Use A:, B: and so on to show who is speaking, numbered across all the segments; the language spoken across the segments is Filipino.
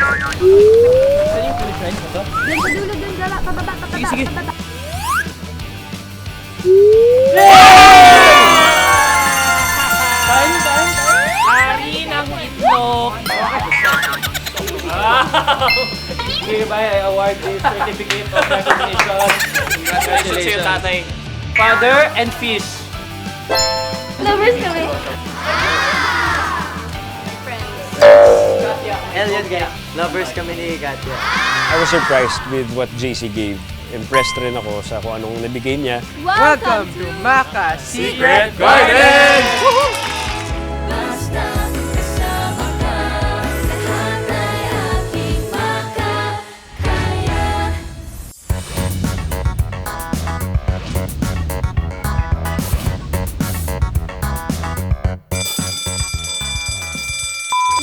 A: Saan yung foolish rice mo to?
B: Dun sa dulo, dun sa pababa,
A: Sige, sige.
B: pababa.
A: Kain. Hari ng itlog. Hereby I award this certificate of recognition. Congratulations sa'yo, tatay. Father and fish.
B: Lovers kami.
C: Yun kaya. Lovers kami ni Katya.
D: I was surprised with what JC gave. Impressed rin ako sa kung anong nabigay niya.
B: Welcome
C: to Maka
A: Secret Garden!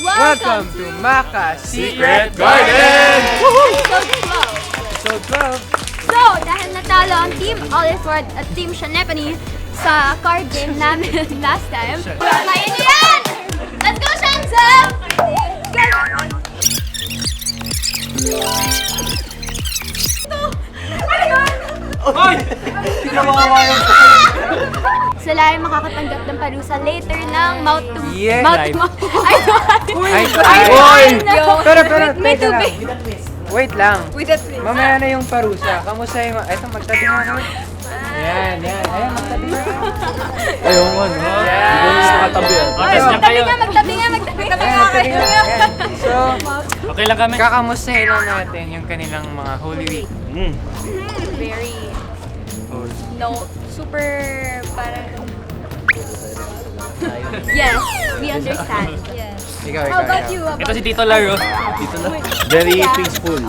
C: Welcome to Maka
A: Secret Garden!
C: Episode 12.
B: So, dahil natalo ang Team Oliver at Team Shanepani sa card game namin last time. Kaya niyo yan! Let's go, Shanza!
A: Hoy!
B: Sila ay makakatanggap ng parusa later ng mouth to
C: Yeah,
B: mouth
C: live.
B: to mouth. Eye to eye.
C: Eye to eye. Pero,
B: May
C: teka lang.
B: tubig.
C: Wait lang. Mamaya na yung parusa. Kamusta yung... Eto, magtabi nga kami. Yan. Ayan, magtabi nga.
A: Ayaw mo, no? Nakatabi yan.
B: Magtabi nga, magtabi nga.
C: Ayan, magtabi nga. Ayan. So,
A: Okay lang kami.
C: kakamustahin lang natin yung kanilang mga Holy Week.
B: Very, super, parang... Yes, we understand. Yes.
C: Ikaw.
B: How about you?
A: Ito si Tito Laro.
D: Very
B: Yeah.
D: peaceful.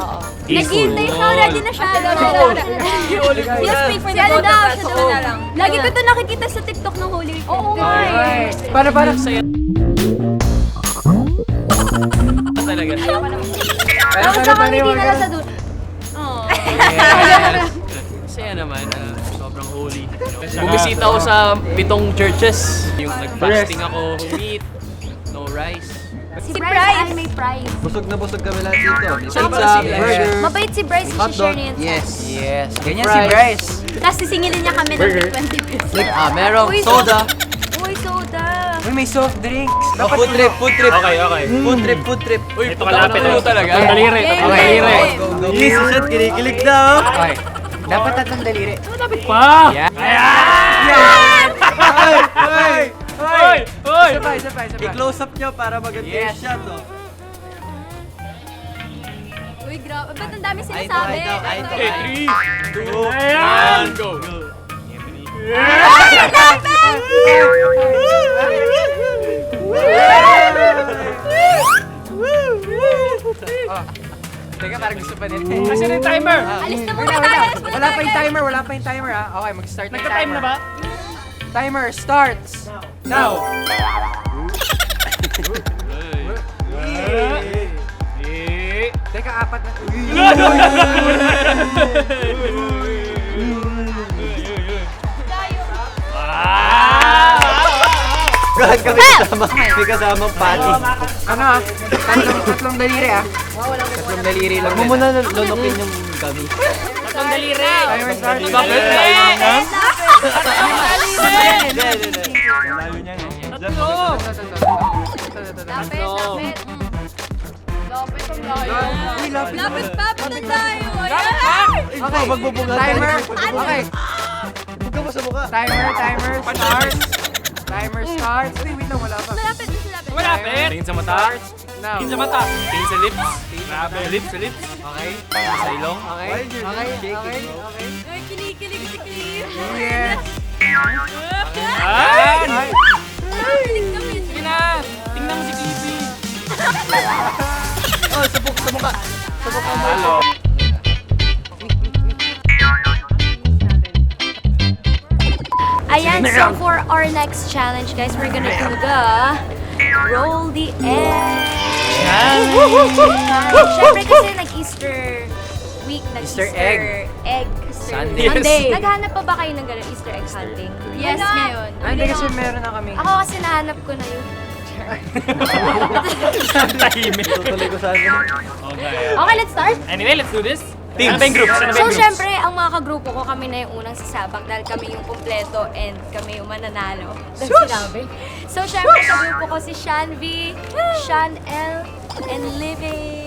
B: Nag-iintay siya, ready na siya. Yes, wait for the daw. Lagi ko ito nakikita sa TikTok ng Holy Week. Oo,
C: Alright. Para
A: Saya. Talaga.
C: Para
B: hindi
C: yung
B: na lang sa dulo.
A: Saya naman. Sobrang holy. Bumisita ako sa 7 churches. Yung nag-fasting ako. Meat, no rice.
B: Si Bryce ay may prize.
E: Busog na busog kami lahat dito. May
A: Saan
E: pizza,
A: pala sila?
E: burger,
B: Mabait si Bryce, i-share niya yun sa
C: Yes. Ganyan si Bryce.
B: Tapos sisingilin niya kami ng 20 pesos.
E: merong
B: Uy,
E: soda.
B: Uy, soda.
C: Uy, may soft drinks. Dapat
E: Food trip.
A: Okay.
E: Food trip.
A: Uy, ito kalapit
E: Ano talaga?
A: Tatlong daliri. Tatlong daliri.
E: Yes, shit, kinikilig na.
C: Okay. Dapat tatlong daliri.
A: Malapit pa!
C: Yan.
A: Hoy!
C: Isa pa.
E: I-close up nyo para maganda yung
C: Yes.
E: shot, oh.
B: Uy, grabe. Ba't ang dami sinasabi?
E: Ay, ito.
A: Okay, 3, 2, 1, go!
B: Ay, ang dami!
C: Teka, parang gusto pa nila.
A: Kasi na yung timer!
B: Alis na muna tayo. Alis muna
C: Wala pa yung
B: tayo.
C: timer ha. Okay, mag-start na yung
A: Nagka-time na ba?
C: Timer starts.
A: Now!
C: Teka, apat na.
E: Gahan kami kasama. May kasamang patty.
C: Ano ah? Tatlong daliri ah. Tatlong daliri lang.
E: Huwag mo muna lunukin yung gami.
A: Tatlong daliri!
C: Timer starts.
A: Bakit? Tatlo!
B: Lapit, lapit.
C: Uy, lapit.
B: Lapit pa, pitan tayo.
C: Okay, timer. Okay,
E: Huwag ka mo sa mukha.
C: timer starts. Timer starts. Wait lang, wala pa.
B: Malapit, malapit.
A: Malapit! Tingin sa mata.
C: Now.
A: Tingin sa mata. Tingin sa lips. Grabe. Sa lips.
C: Okay.
A: Tingin sa ilong.
C: Okay.
B: Ay, kinikilig si Cliff.
C: Yes.
A: Ay!
B: Kinikilig kami.
A: Sige na! Tingnan mo si Clippy.
E: Oh, sabok sa mukha.
A: Halo.
B: Ayan, so for our next challenge, guys, we're gonna do the roll the egg. Siyempre kasi nag-Easter week,
C: Easter
B: egg.
C: Sunday.
B: Sunday. Naghanap pa ba kayo ng Easter egg hunting? Yes, ngayon.
C: Hindi kasi meron na kami.
B: Ako kasi nahanap ko na yun.
F: Tahimik.
E: Tutuloy ko sana.
B: Okay, let's start.
F: Anyway, let's do this. Ano ba yung groups? Ano ba
B: So,
F: yung groups?
B: syempre, ang mga kagrupo ko, kami na yung unang sasabak dahil kami yung kumpleto and kami yung mananalo. Dahil sinabi. So, syempre, sa grupo ko si Sean V, Sean L, and Livy.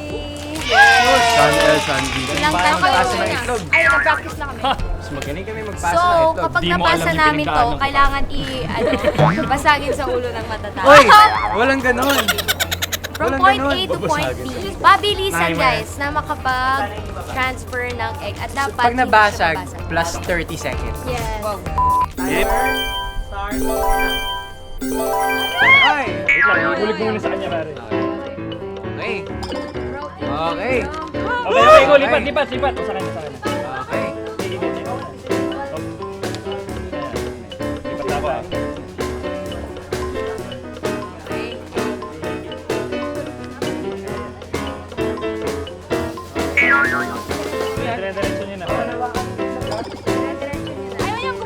E: San El Sandy.
B: Ilang time kayo
C: Pasa ng
B: na?
C: itlog.
B: Ay, nag-practice na kami.
C: Mas magaling kami magpasa
B: So,
C: ng itlog.
B: kapag
F: Di mo
B: nabasa
F: alam yung
B: namin to,
F: pinagkaanan ko.
B: kailangan basagin sa ulo ng matatao.
C: Oy! Walang ganun.
B: From
C: walang
B: point
C: ganun.
B: A to point B. Pabilisan guys na makapag-transfer ng egg at dapat
C: Pag
B: hindi
C: nabasag,
B: siya mabasag.
C: plus 30 seconds.
B: Yes.
F: Yep.
C: Ay!
F: Wait lang, iulit mo muna sa kanya, pare.
C: Okay. Okay.
F: Okay, go. Lipat. Sa kanya.
C: Okay.
F: Lipat na ako. Dire-diretso niyo na.
B: Ayaw yung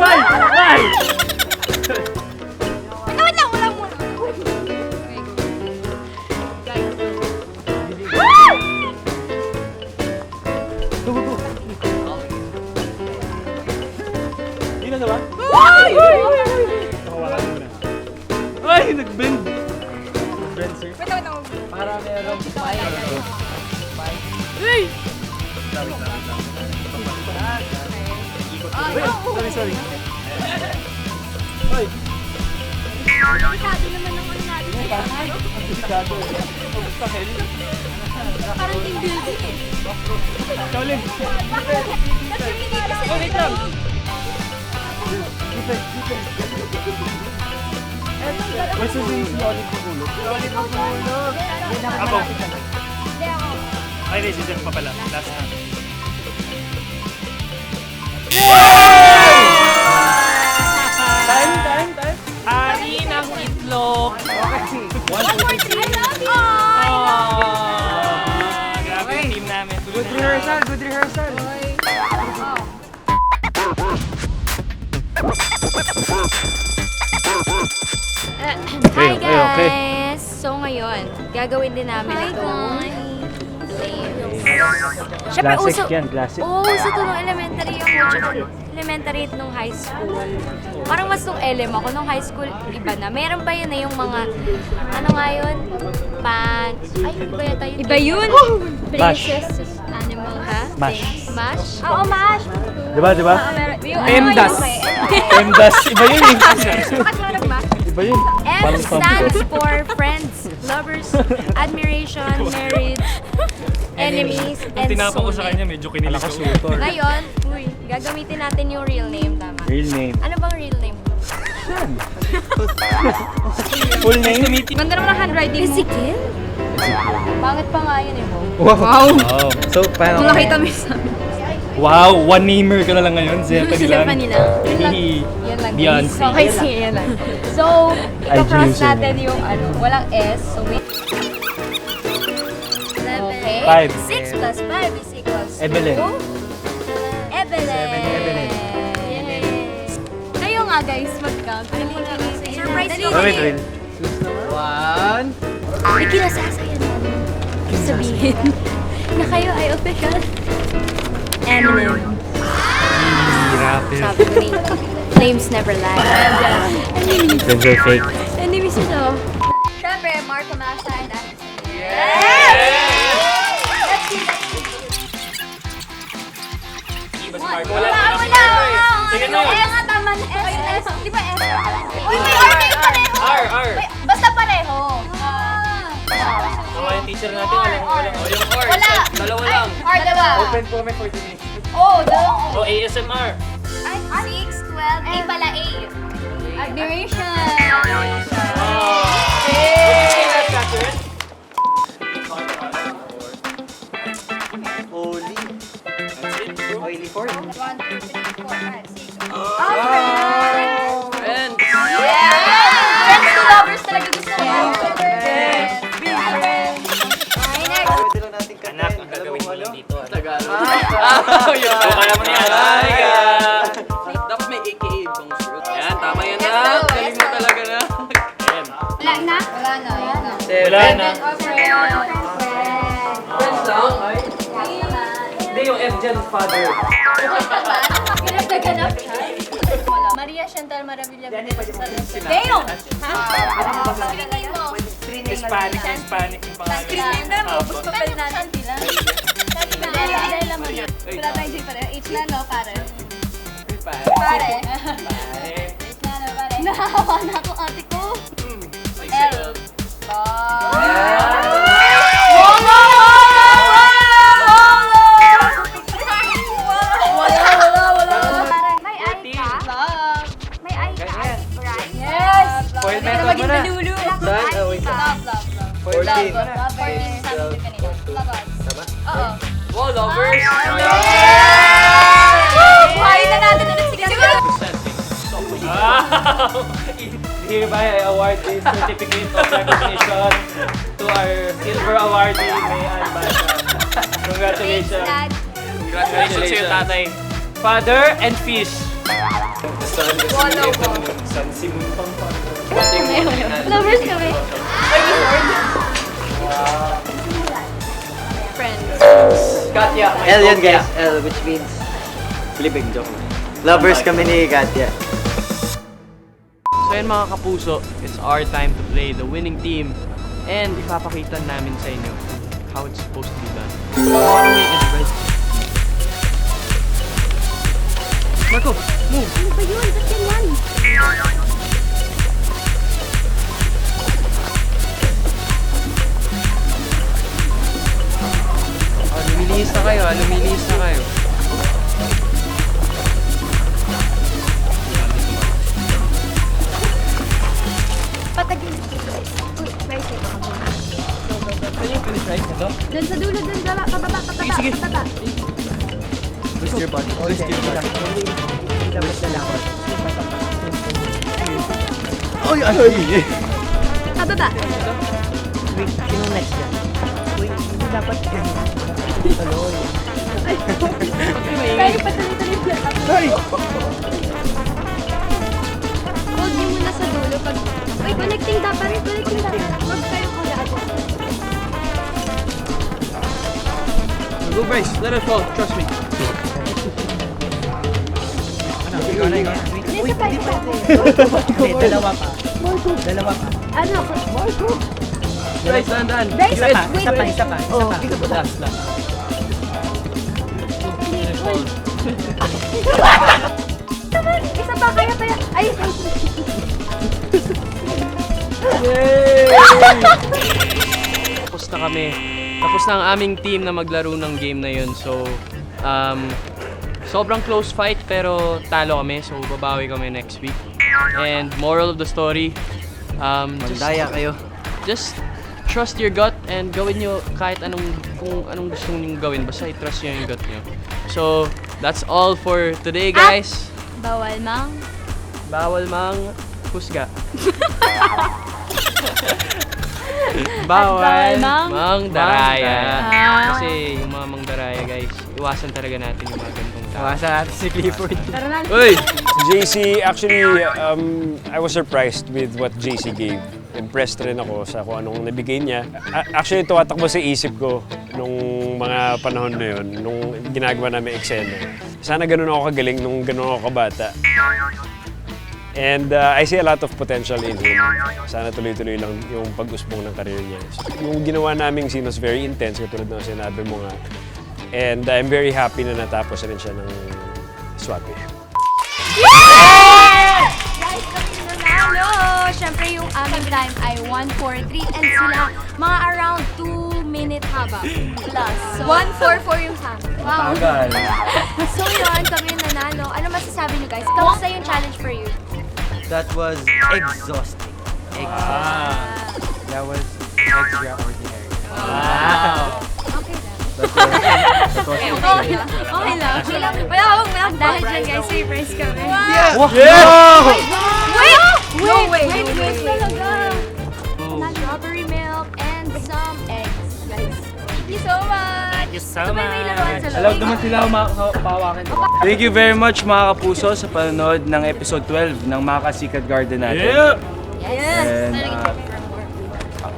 F: Ay!
B: wait lang, wala muna.
F: Hindi na ba? Hawakan muna. Ay! Nag-bend! Nag-bend, sir.
C: Para meron
F: Sorry.
B: Sabi naman ng ano natin. Parang team building eh.
F: Kaulin.
B: Tapos yung hindi kasi.
F: Wait lang. Basta si Olive Pagulo. Ako.
B: Hindi ako.
F: Ay, hindi. Si Jeff pa pala. Last na. Time. Ari ng itlog.
B: One more three.
F: Grabe yung team namin.
C: Good rehearsal, good rehearsal.
B: Hi guys! So ngayon, gagawin din namin itong Siyempre,
F: Classic yan, classic.
B: uso to nung elementary ako, tsaka elementary nung high school. Parang mas nung LM ako, nung high school, iba na. Meron pa yun na yung mga, ano nga yun? Pants. Ay, iba yata yun. Iba yun?
F: Mash.
B: Princess animal, ha?
F: Mash.
B: Mash? Oo, mash.
F: Diba?
C: Emdas.
F: Emdas. Iba yun eh.
B: Bakit nga nag-mash?
F: Iba yun.
B: M stands for friends, lovers, admiration, marriage, enemies, and
F: Tinapang ko sa
B: soulmate.
F: kanya, medyo kinilig ako.
B: Ngayon, gagamitin natin yung real name, tama?
F: Real name.
B: Ano bang real name?
F: Full name?
B: Ganda naman ang handwriting mo. Ezekiel? Pangit pa nga yun eh, Bo.
F: Wow.
E: So, paano?
B: Nakita mo sa
F: Wow, one namer ka na lang ngayon. Zepa nila.
B: Yan lang.
F: Beyonce.
B: Okay, sige, yan lang. So, ito-cross natin yung ano, walang S. So, wait. 7.
F: Five.
B: 6 plus 5 is equals to...
F: Evelyn.
B: Evelyn. Yes. Kayo nga guys, mag-count. Surprise nyo
F: Wait,
B: kami.
F: wait.
C: One.
B: May kinasasaya namin. Sabihin na kayo ay official. Eminem. Sabi ni names never lie.
F: Those are fake.
B: Enemies ito. Siyempre, Marco Massa and Anderson. Let's see. Wala.
F: Sige na.
B: Yung S, tama na S. Di ba S? Uy, may R kayo pareho.
A: R.
B: Wait, basta pareho.
A: Mga yung teacher natin, walang yung R.
B: Wala.
A: Dalawa lang.
B: R, dalawa.
C: Open comment for today.
B: Oh, dalawa.
A: O, ASMR.
B: Ay, 6, 12. A pala, A. Admiration.
E: Holy. Oily fork.
B: 1, 2, 3, 4, 5, 6.
A: Friends.
B: Friends to lovers talaga gusto ko. Friends. Okay, next.
E: Pwede lang natin kantahin.
F: Anak, ang gagawin mo lang dito.
A: Tagalog.
F: Yun. Kaya mo na yan.
A: Hi, guys. Dapat may AKA bang fruit. Yan, tama yan na.
B: Let's go,
A: Galing mo
B: let's go.
A: talaga na.
F: Ayan, Wala na.
A: Friends lang, ay. Hindi yung F dyan, father.
B: Pinagdaganap siya.
G: Maria Chantal Maravilla. Damn!
B: Screen mo.
F: Hispanic yung pangalan.
G: Screen name na mo. Gusto pa rin natin. Shanti lang. Shanti lang. Dahil lang mo yun. Wala tayong J pa rin. H na, no? Pare. Pare. H na, no? Pare. Nahahawa na ako, ate ko. L.
B: May eye ka? May eye ka? Right?
G: Yes!
C: Foil method mo na.
E: Saan? Oh, wait.
G: Love.
E: 14.
G: Oo.
A: Wow, lovers!
G: Buhayin na natin ulit siguro.
F: Hereby I award this certificate of recognition to our silver awardee, May Ann Basa. Congratulations.
A: Congratulations sa'yo, tatay.
F: Father and fish.
G: Lovers kami. Friends.
A: Katya,
E: L yun guys. L, which means Filiping joke. Lovers kami ni Katya.
A: So yun mga kapuso, it's our time to play the winning team and ipapakita namin sa inyo how it's supposed to be done. Marco, move!
B: Ano ba yun? Ba't ganyan?
C: Lumilihis na kayo, lumilihis na kayo.
B: Patagin. Uy, right side. Doon sa dulo, doon sa pababa.
A: Sige.
B: Pababa.
C: Twist your body. Twist your body. Dapat na lang.
E: Oy, ay!
B: Pababa.
C: Wait, sino next dyan? Wait, hindi dapat yan. Aloy.
B: Tayo patuloy-tuloy siya.
C: Ay!
B: Hold niyo muna sa dulo pag... Uy, connecting dapat. Huwag kayong kalaan.
A: Go Bryce, let us fall, trust me.
C: Ikaw na.
B: Isa pa.
C: Hindi, dalawa pa.
B: Ano?
A: Bryce, dahan.
B: Bryce,
C: Isa pa.
A: Last.
B: Isa pa, kaya. Ay,
A: Tapos na kami. Tapos na ang aming team na maglaro ng game na yun. So, sobrang close fight pero talo kami. So, babawi kami next week. And moral of the story,
E: Mandaya kayo.
A: just trust your gut and gawin nyo kahit kung anong gusto nyo gawin. Basta i-trust nyo yung gut nyo. So, that's all for today, guys.
G: Bawal mang.
A: Bawal mang husga. Bawal mang daraya. Kasi yung mga mang daraya, guys, iwasan talaga natin yung mga ganitong tao.
C: Iwasan natin si Clifford.
A: Uy!
D: JC, actually, I was surprised with what JC gave. Impressed rin ako sa kung anong nabigay niya. Actually, tumatakbo sa isip ko nung mga panahon na yun, nung ginagawa namin eksena. Sana ganun ako kagaling nung ganun ako kabata. And I see a lot of potential in him. Sana tuloy-tuloy lang yung pag-usbong ng career niya. Yung ginawa naming scene was very intense, katulad ng sinabi mo nga. And I'm very happy na natapos rin siya ng Swati.
B: guys, kami nanalo! Siyempre yung aming time ay 1:43 and sila mga around 2-minute haba. Plus. 1:44 yung time. Wow. So yun, kami yung nanalo. Ano masasabi nyo guys? Kamusta yung challenge for you?
E: That was exhausting.
C: That was extraordinary.
B: Okay lang. Okay lang. Wala akong dahil dyan guys, surprise kami. Wait talaga. Strawberry milk and some eggs, guys. Thank you so much. Sabay may laruan sa
F: Alam
B: loob.
F: naman sila pawakin. Thank you very much mga kapuso sa panonood ng episode 12 ng Maka Secret Garden natin.
B: Yes.
F: And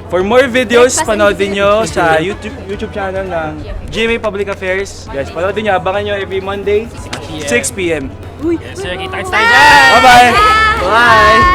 H: For more videos, panoodin nyo sa YouTube channel ng GMA Public Affairs. Guys, panoodin nyo. Abangan nyo every Monday, 6 p.m.
F: Yes, sir. Kita-kits tayo dyan!
H: Bye-bye!
E: Bye!